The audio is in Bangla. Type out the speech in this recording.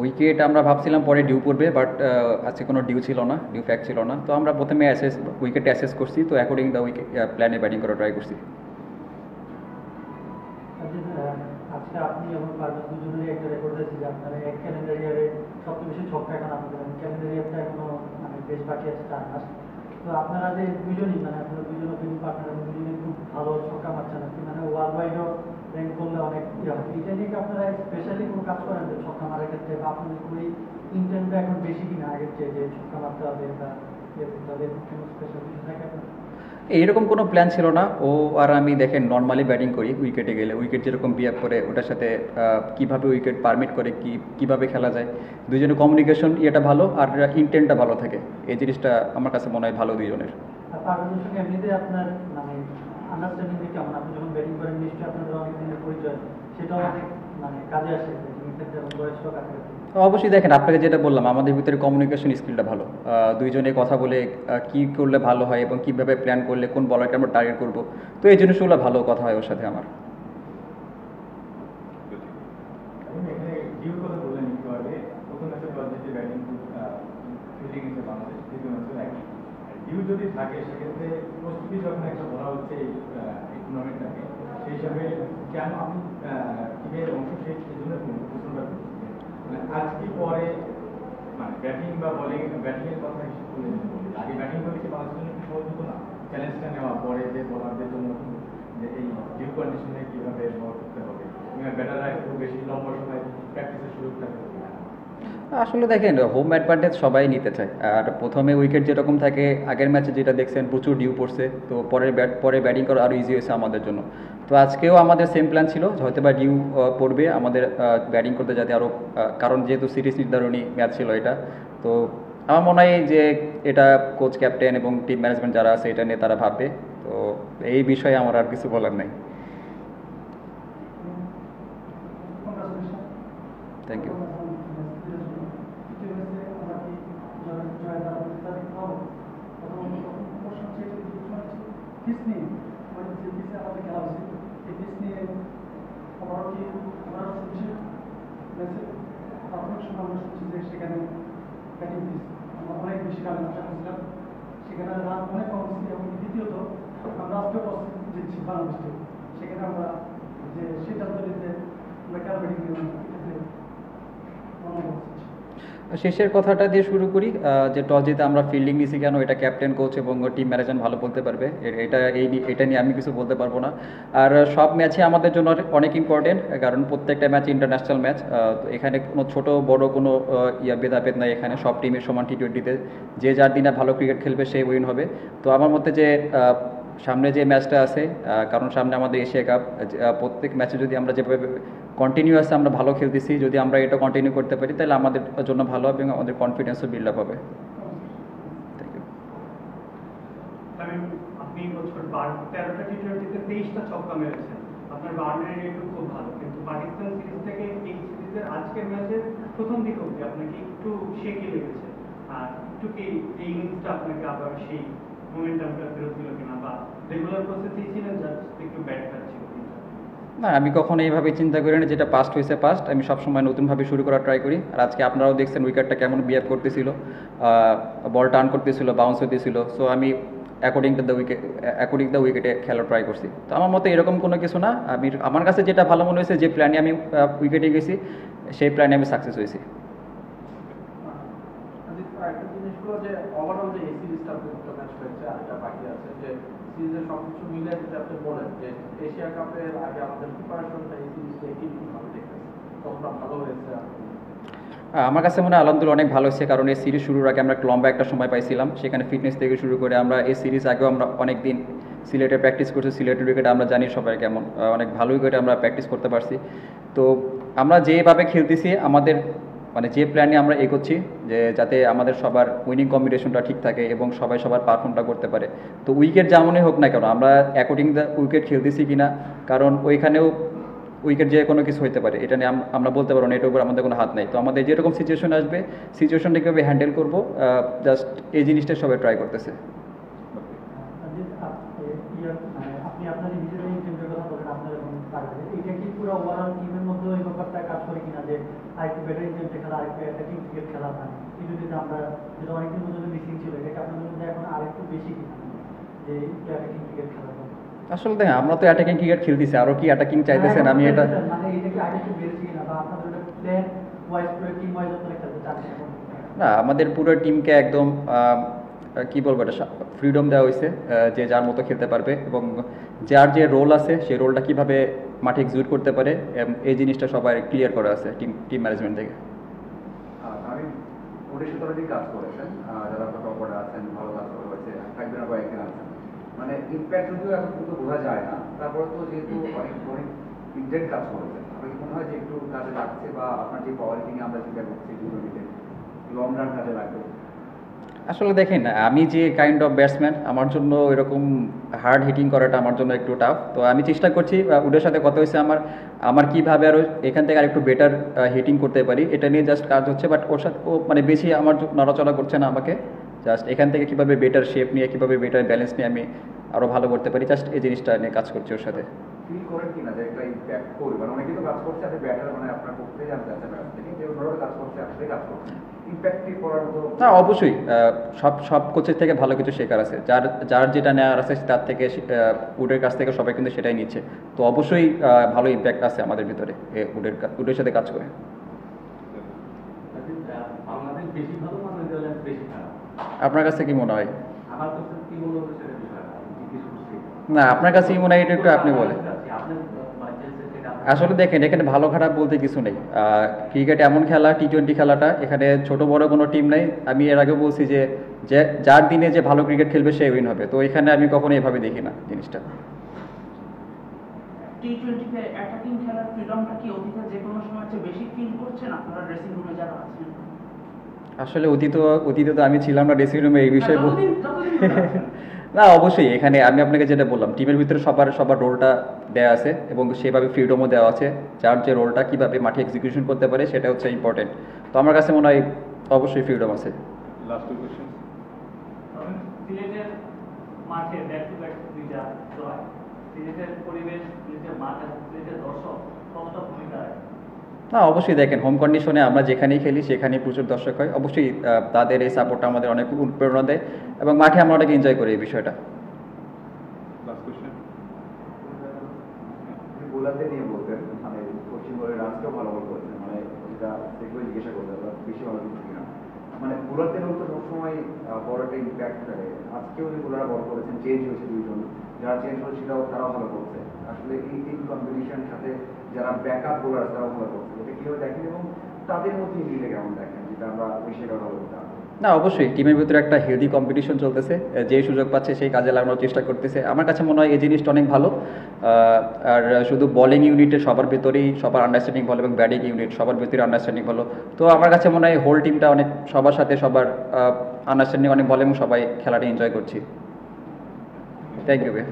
উইকেট আমরা ভাবছিলাম পরে ডিউ পড়বে, বাট আজকে কোনো ডিউ ছিল না, ডিউ ফ্যাক্ট ছিল না। তো আমরা প্রথমে উইকেট অ্যাসেস করছি, তো অ্যাকর্ডিং দ্য উইকেট প্ল্যানে ব্যাটিং করা ট্রাই করছি। আজকে আপনি এবং পারভেজ দুজনেরই একটা রেকর্ড আছে যে আপনারা এক ক্যালেন্ডার ইয়ারে সবচেয়ে বেশি ছক্কা এখন আপনাদের ক্যালেন্ডার ইয়ারটা এখনো মানে বেশ বাকি আছে 4 মাস। তো আপনারা যে দুজনই মানে আপনারা দুজন ওপেনিং পার্টনার এবং দুজনেই খুব ভালো ছক্কা মারছেন আর কি, মানে ওয়ার্ল্ড ওয়াইডও র্যাঙ্ক করলে অনেক ইয়ে হয়। এটা নিয়ে কি আপনারা স্পেশালি কোনো কাজ করেন যে ছক্কা মারার ক্ষেত্রে, বা আপনাদের কোনো ইন্টেন্টটা এখন বেশি কিনা আগের চেয়ে যে ছক্কা মারতে হবে বা ইয়ে করতে হবে, কোনো স্পেশাল কিছু থাকে আপনার? এইরকম কোনো প্ল্যান ছিল না। ও আর আমি দেখেন নর্মালি ব্যাটিং করি, উইকেটে গেলে উইকেট যেরকম বিহেভ করে ওটার সাথে কীভাবে উইকেট পারমিট করে কীভাবে খেলা যায়, দুজনের কমিউনিকেশন ইয়েটা ভালো আর ইন্টেন্টটা ভালো থাকে, এই জিনিসটা আমার কাছে মনে হয় ভালো দুজনের। আর পারভেজের সঙ্গে এমনিতে আপনার মানে আন্ডারস্ট্যান্ডিং কেমন? আপনি যখন ব্যাটিং করেন নিশ্চয়ই আপনাদের অনেক দিনের পরিচয়, সেটাও অনেক মানে কাজে আসে ব্যাটিং ক্ষেত্রে এবং বয়সটাও কাজে আসে। তো অবশ্যই দেখেন, আপনাকে যেটা বললাম, আমাদের ভিতরে কমিউনিকেশন স্কিলটা ভালো। দুইজনে কথা বলে কী করলে ভালো হয় এবং কীভাবে প্ল্যান করলে কোন বলারকে আমরা টার্গেট করবো, তো এই জিনিসগুলো ভালো কথা হয় ওর সাথে আমার। এখানে ডিউ কথা বললেন একটু আগে, প্রথম ম্যাচে পজিটিভ ব্যাটিং ফিল্ডিং হিসেবে বাংলাদেশ, দ্বিতীয় ম্যাচে একই। ডিউ যদি থাকে সেক্ষেত্রে প্রস্তুতি যখন একটা বলা হচ্ছে এই টুর্নামেন্টটাকে, সেই হিসাবে কেন আপনি টিমের অংশ সেই জন্য প্রশ্নটা করছি মানে আজ কি পরে মানে ব্যাটিং বা বলিং, ব্যাটিংয়ের কথা হিসেবে তুলে নিতে বলি, আগে ব্যাটিং করেছি বাংলাদেশের জন্য একটু সহজ হতো না চ্যালেঞ্জটা নেওয়া, পরে যে বোলারদের জন্য যে এই ডিউ কন্ডিশনে কীভাবে বল করতে হবে, ব্যাটাররা একটু বেশি লম্বা সময় প্র্যাকটিসের সুযোগ থাকে? আসলে দেখেন, হোম অ্যাডভান্টেজ সবাই নিতে চায়, আর প্রথমে উইকেট যেরকম থাকে আগের ম্যাচে যেটা দেখছেন প্রচুর ডিউ পড়ছে, তো পরে ব্যাটিং করা আরও ইজি হয়েছে আমাদের জন্য। তো আজকেও আমাদের সেম প্ল্যান ছিল, হয়তো বা ডিউ পড়বে আমাদের ব্যাটিং করতে যাতে আরও, কারণ যেহেতু সিরিজ নির্ধারণী ম্যাচ ছিল এটা। তো আমার মনে হয় যে এটা কোচ, ক্যাপ্টেন এবং টিম ম্যানেজমেন্ট যারা আছে এটা নিয়ে তারা ভাববে। তো এই বিষয়ে আমার আর কিছু বলার নেই। Thank you. সেখানে অনেক বেশি রান আশা করছিলাম, সেখানে রান অনেক কম ছিল এবং দ্বিতীয়ত আমরা আজকে প্রস্তুতি দিচ্ছি বাংলাদেশকে, সেখানে আমরা যে সিদ্ধান্ত নিতে আমরা কেন ব্যাটিং দিলাম শেষের কথাটা দিয়ে শুরু করি, যে টস জিতে আমরা ফিল্ডিং নিছি কেন, এটা ক্যাপ্টেন, কোচ এবং টিম ম্যানেজমেন্ট ভালো বলতে পারবে। এটা নিয়ে আমি কিছু বলতে পারবো না। আর সব ম্যাচই আমাদের জন্য অনেক ইম্পর্টেন্ট, কারণ প্রত্যেকটা ম্যাচ ইন্টারন্যাশনাল ম্যাচ। এখানে কোনো ছোট বড় কোনো ভেদাভেদ নাই, এখানে সব টিমের সমান টি20তে যে যার দিনে ভালো ক্রিকেট খেলবে সেই উইন হবে। তো আমার মতে যে সামনে যে ম্যাচটা আছে, কারণ সামনে আমাদের এশিয়া কাপ, প্রত্যেক ম্যাচে যদি আমরা যেভাবে কন্টিনিউয়াসলি আমরা ভালো খেলতেছি, যদি আমরা এটা কন্টিনিউ করতে পারি তাহলে আমাদের জন্য ভালো হবে এবং আমাদের কনফিডেন্সও বিল্ড আপ হবে। Thank you. আপনি বছর 13টা টি20তে 23টা ছক্কা মেরেছেন, আপনার বাউন্ডারি রেটও খুব ভালো, কিন্তু পাকিস্তান সিরিজ থেকে এই সিরিজের আজকের ম্যাচের প্রথম দিকে অবধি আপনাকে একটু শেকি লেগেছে, আর একটু কি এই ইনিংসটা আপনাকে আবার সেই মোমেন্টামটা ফেরত দিল কিনা, বা রেগুলার প্রসেসেই ছিলেন জাস্ট একটু ব্যাট খাচ্ছিল? না, আমি কখনো এইভাবে চিন্তা করি না, যেটা পাস্ট হয়েছে পাস্ট, আমি সবসময় নতুনভাবে শুরু করার ট্রাই করি। আর আজকে আপনারাও দেখছেন উইকেটটা কেমন বিহেভ করতেছিল, বল টার্ন করতেছিল, বাউন্স হতেছিল। সো আমি অ্যাকর্ডিং দ্য উইকেটে খেলার ট্রাই করছি। তো আমার মতে এরকম কোনো কিছু না, আমার কাছে যেটা ভালো মনে হয়েছে, যে প্ল্যানে আমি উইকেটে গেছি সেই প্ল্যানে আমি সাকসেস হয়েছি। একটা জিনিস হলো যে ওভারঅল যে এই সিরিজটা দুটো ম্যাচ হয়েছে আর এটা বাকি আছে, যে সিরিজের সবকিছু মিলে যদি আপনি বলেন যে এশিয়া কাপের আগে আমাদের প্রিপারেশনটা এই সিরিজটা কিভাবে দেখতেছে, কতটা ভালো হয়েছে? আমার কাছে মনে হয় আলহামদুলিল্লাহ অনেক ভালো হয়েছে, কারণ এই সিরিজ শুরুর আগে আমরা একটা লম্বা একটা সময় পাইছিলাম, সেখানে ফিটনেস থেকে শুরু করে আমরা এই সিরিজ আগেও আমরা অনেক দিন সিলেটে প্র্যাকটিস করছি। সিলেটের উইকেটে আমরা জানি সবাই কেমন, অনেক ভালো উইকেটে আমরা প্র্যাকটিস করতে পারছি। তো আমরা যেভাবে খেলতেছি, আমাদের মানে যে প্ল্যানে আমরা এগোচ্ছি, যে যাতে আমাদের সবার উইনিং কম্বিনেশনটা ঠিক থাকে এবং সবাই সবার পারফর্মটা করতে পারে। তো উইকেট যেমনই হোক না কেন, আমরা অ্যাকর্ডিং দ্য উইকেট খেলতেছি কিনা, কারণ ওইখানেও উইকেট যে কোনো কিছু হতে পারে, এটা নিয়ে আমরা বলতে পারবো না, এটার উপর আমাদের কোনো হাত নেই। তো আমাদের যেরকম সিচুয়েশন আসবে, সিচুয়েশনটা কীভাবে হ্যান্ডেল করবো, জাস্ট এই জিনিসটা সবাই ট্রাই করতেছে। আপনি আপনার নিজেদের টিমের কথা বলেন, আপনার এবং এটা কি পুরো ওভারঅল টিমের মধ্যে এই ব্যাপারটা কাজ করে কিনা, যে আরেকটু আরেকটু বেটার ইন্টারনেটে খেলা, আরেকটু অ্যাটাকিং ক্রিকেট খেলা না টি-টোয়েন্টিতে আমরা যেটা অনেকদিন পর্যন্ত মিসিং ছিল, এটা আপনাদের মধ্যে এখন আরেকটু বেশি কিনা যে একটু অ্যাটাকিং ক্রিকেট খেলা? আসলে দেখেন আমরা তো অ্যাটাকিং ক্রিকেট খেলতেছি, আরও কি অ্যাটাকিং চাইতেছেন? আমি এটা মানে এটা কি আগে একটু বেড়েছে কিনা, বা আপনাদের ওটা প্লেয়ার ওয়াইজ পুরো টিম ওয়াইজ আপনারা খেলতে চাচ্ছেন এখন? না, আমাদের পুরো টিমকে একদম কি বলবো, এটা ফ্রিডম দেওয়া হয়েছে, যে যার মতো খেলতে পারবে এবং যার যে রোল আছে সেই রোলটা কিভাবে মাঠে এক্সিকিউট করতে পারে এই জিনিসটা সবাই ক্লিয়ার করা আছে টিম ম্যানেজমেন্ট থেকে। আমি পুলিশ অথরিটি কাজ করেছেন, যারা টপ অর্ডার আছেন, ভালো কাজ করে হয়েছে, থাকবে না কয়েকদিন আছেন, মানে ইম্প্যাক্ট যদিও এখন কিন্তু বোঝা যায় না, তারপরে তো যেহেতু অনেক অনেক ইন্টেন্ট কাজ করেছেন, আপনার কি মনে হয় যে একটু কাজে লাগছে, বা আপনার যে পাওয়ার হিটিং আমরা চিন্তা করছি দুটোটিতে লং রান কাজে লাগবে? আসলে দেখেন, আমি যে কাইন্ড অফ ব্যাটসম্যান, আমার জন্য এরকম হার্ড হিটিং করাটা আমার জন্য একটু টাফ। তো আমি চেষ্টা করছি, ওদের সাথে কথা হয়েছে আমার কীভাবে আরও এখান থেকে আরেকটু বেটার হিটিং করতে পারি, এটা নিয়ে জাস্ট কাজ হচ্ছে। বাট ওর সাথে ও মানে বেশি আমার নড়াচড়া করছে না আমাকে, জাস্ট এখান থেকে কীভাবে বেটার শেপ নিয়ে, কীভাবে বেটার ব্যালেন্স নিয়ে আমি আরও ভালো করতে পারি, জাস্ট এই জিনিসটা নিয়ে কাজ করছি ওর সাথে। ফিল করেন কিনা যে একটা ইম্প্যাক্ট করবে, মানে অনেকেই তো কাজ করছে, আপনি ব্যাটার মানে আপনার করতে জানতে আছে ব্যাটার থেকে, যে ওনারাও কাজ করছে, আসলে কাজ করছে, ইম্প্যাক্টটি করার মতো? না, অবশ্যই সব কোচের থেকে ভালো কিছু শেখার আছে, যার যেটা নেওয়ার আছে তার থেকে উডের কাছ থেকে সবাই কিন্তু সেটাই নিচ্ছে। তো অবশ্যই ভালো ইম্প্যাক্ট আছে আমাদের ভিতরে উডের সাথে কাজ করে। বাংলাদেশ বেশি ভালো, নেদারল্যান্ড বেশি খারাপ? আপনার কাছে কি মনে হয়? আমার কাছে কি মনে হচ্ছে সেটা বিষয় না, আমি জিজ্ঞেস করছি। না, আপনার কাছে কি মনে হয় এটা একটু আপনি বলেন। আপনার চেলসির থেকে আসলে দেখেন, এখানে ভালো খারাপ বলতে কিছু নেই। ক্রিকেট এমন খেলা, টি-20 খেলাটা, এখানে ছোট বড় কোনো টিম নেই। আমি এর আগে বলছি যে যার দিনে যে ভালো ক্রিকেট খেলবে সে উইন হবে। তো এখানে আমি কখনো এভাবে দেখি না জিনিসটা। টি-20তে অ্যাটাকিং খেলার ফ্রিডমটা কি অতীতে যে কোনো সময় চেয়ে বেশি ফিল করছেন আপনারা ড্রেসিং রুমে যারা আছেন? আসলে অতীতে তো আমি ছিলাম না ড্রেসিং রুমে, এই বিষয়ে যতদিন না, অবশ্যই এখানে আমি আপনাকে যেটা বললাম, টিমের ভিতরে সবার রোলটা দেওয়া আছে এবং সেভাবে ফ্রিডমও দেওয়া আছে। যার যে রোলটা কীভাবে মাঠে এক্সিকিউশন করতে পারে সেটা হচ্ছে ইম্পর্টেন্ট। তো আমার কাছে মনে হয় অবশ্যই ফ্রিডম আছে। Last two question. সিলেটের মাঠে ব্যাক টু ব্যাক দুইটা জয়, সিলেটের পরিবেশ, সিলেটের মাঠ এবং সিলেটের দর্শক কতটা ভূমিকা রাখে? না, অবশ্যই দেখেন, হোম কন্ডিশনে আমরা যেখানেই খেলি সেখানেই প্রচুর দর্শক হয়। অবশ্যই তাদের এই সাপোর্টটা আমাদের অনেক অনুপ্রেরণা দেয় এবং মাঠে আমরা অনেক এনজয় করি এই বিষয়টা। Last question. বোলারদের নিয়ে বলতেন, মানে পশ্চিমবঙ্গের রাজকেও ভালো বল করেছেন, মানে যেটা দেখবে জিজ্ঞাসা করতে বেশি ভালো কিছু কিনা, মানে বোলারদের তো সবসময় বড় একটা ইম্প্যাক্ট ফেলে। আজকেও যে বোলাররা বল করেছেন, চেঞ্জ হয়েছে দুইজন, যারা চেঞ্জ হয়েছে তারাও ভালো করছে। আসলে এই কম্পিটিশনের সাথে যারা ব্যাকআপ বোলার আছে তারাও ভালো করছে, এটা কীভাবে দেখেন এবং তাদের মধ্যে মিলে কেমন দেখেন, যেটা আমরা বেশি ভালো করতে? না, অবশ্যই টিমের ভিতরে একটা হেলদি কম্পিটিশন চলতেছে, যে সুযোগ পাচ্ছে সেই কাজে লাগানোর চেষ্টা করতেছে। আমার কাছে মনে হয় এই জিনিসটা অনেক ভালো। আর শুধু বোলিং ইউনিটে সবার ভিতরেই সবার আন্ডারস্ট্যান্ডিং ভালো এবং ব্যাটিং ইউনিট সবার ভিতরে আন্ডারস্ট্যান্ডিং ভালো। তো আমার কাছে মনে হয় হোল টিমটা অনেক সবার সাথে সবার আন্ডারস্ট্যান্ডিং অনেক ভালো এবং সবাই খেলাটা এনজয় করছি। থ্যাংক ইউ ভাই।